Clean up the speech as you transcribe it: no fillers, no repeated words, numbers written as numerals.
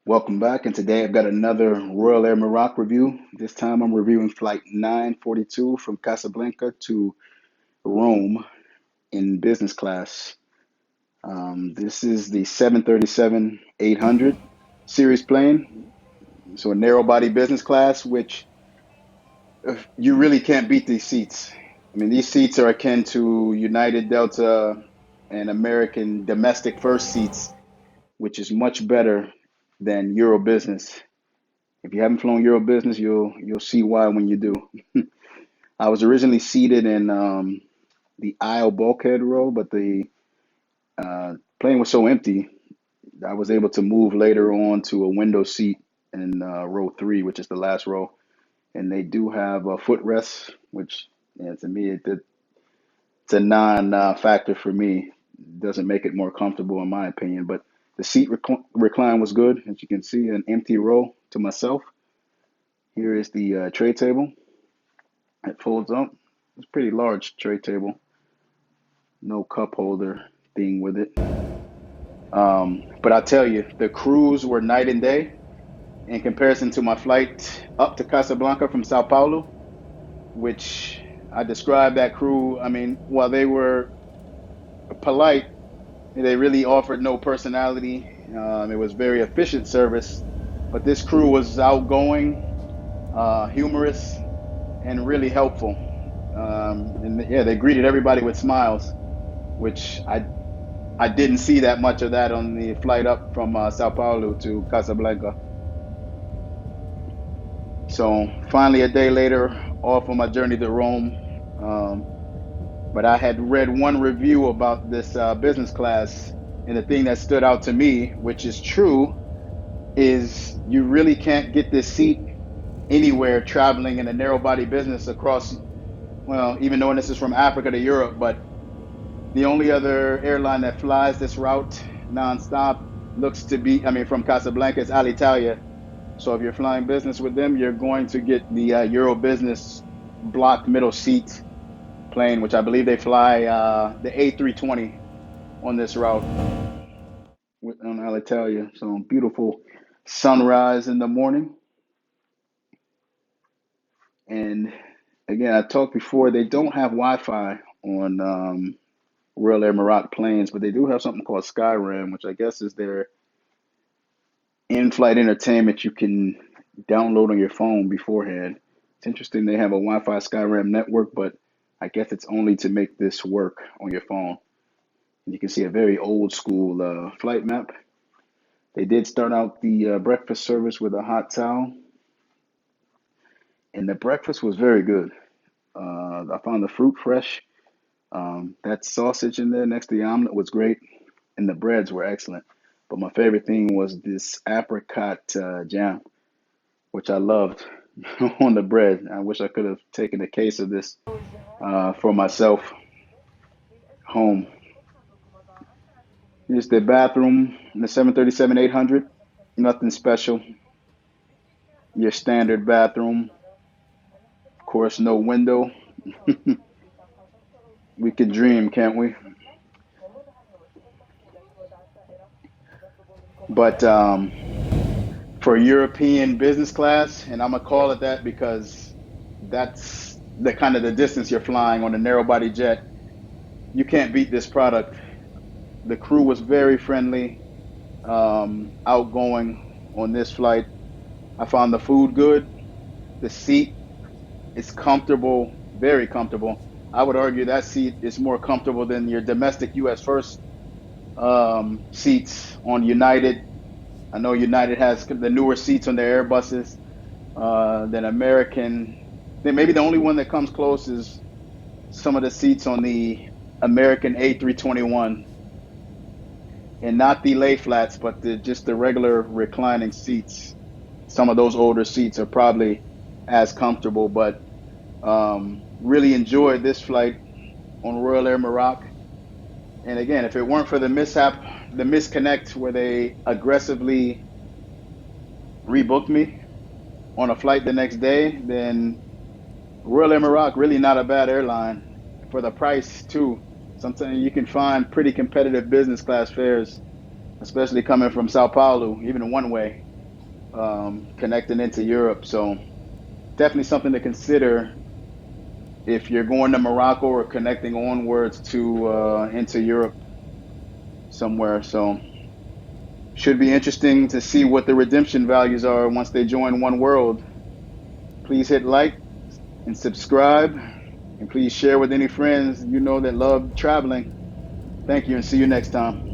Welcome back, and today I've got another Royal Air Maroc review. This time I'm reviewing flight 942 from Casablanca to Rome in business class. This is the 737-800 series plane, so a narrow body business class, which you really can't beat these seats. I mean, these seats are akin to United Delta and American domestic first seats, which is much better than Euro business. If you haven't flown Euro Business, you'll see why when you do. I was originally seated in the aisle bulkhead row, but the plane was so empty, I was able to move later on to a window seat in row three, which is the last row. And they do have a footrest, which to me it's a non-factor for me. It doesn't make it more comfortable in my opinion, but the seat recline was good. As you can see, an empty row to myself. Here is the tray table. It folds up. It's a pretty large tray table. No cup holder thing with it. But I tell you, the crews were night and day in comparison to my flight up to Casablanca from Sao Paulo, which I described that crew. I mean, while they were polite, they really offered no personality. It was very efficient service, but this crew was outgoing, humorous, and really helpful. And yeah, they greeted everybody with smiles, which I didn't see that much of that on the flight up from Sao Paulo to Casablanca. So finally, a day later, off on my journey to Rome. Um, but I had read one review about this business class, and the thing that stood out to me, which is true, is you really can't get this seat anywhere traveling in a narrow body business across, well, even though this is from Africa to Europe, but the only other airline that flies this route nonstop looks to be, I mean, from Casablanca is Alitalia. So if you're flying business with them, you're going to get the Euro Business blocked middle seat plane, which I believe they fly the A320 on this route on Alitalia. So beautiful sunrise in the morning. And again, I talked before, they don't have Wi-Fi on Royal Air Maroc planes, but they do have something called Skyrim, which I guess is their in-flight entertainment you can download on your phone beforehand. It's interesting they have a Wi-Fi Skyrim network, but I guess it's only to make this work on your phone. And you can see a very old school flight map. They did start out the breakfast service with a hot towel, and the breakfast was very good. I found the fruit fresh. That sausage in there next to the omelet was great, and the breads were excellent. But my favorite thing was this apricot jam, which I loved on the bread. I wish I could have taken a case of this for myself home. Here's the bathroom in the 737-800. Nothing special. Your standard bathroom. Of course, no window. We could dream, can't we? But for European business class, and I'm gonna call it that because that's the kind of the distance you're flying on a narrow body jet. You can't beat this product. The crew was very friendly, outgoing on this flight. I found the food good. The seat is comfortable, very comfortable. I would argue that seat is more comfortable than your domestic U.S. first seats on United. I know United has the newer seats on their Airbuses than American. Then maybe the only one that comes close is some of the seats on the American A321, and not the lay flats, but just the regular reclining seats. Some of those older seats are probably as comfortable, but really enjoyed this flight on Royal Air Maroc. And again, if it weren't for the mishap, the misconnect where they aggressively rebooked me on a flight the next day, then Royal Air Maroc really not a bad airline for the price too. Sometimes you can find pretty competitive business class fares, especially coming from Sao Paulo, even one way. connecting into Europe. So definitely something to consider if you're going to Morocco or connecting onwards to into Europe somewhere. So should be interesting to see what the redemption values are once they join One World. Please hit like and subscribe, and please share with any friends you know that love traveling. Thank you, and see you next time.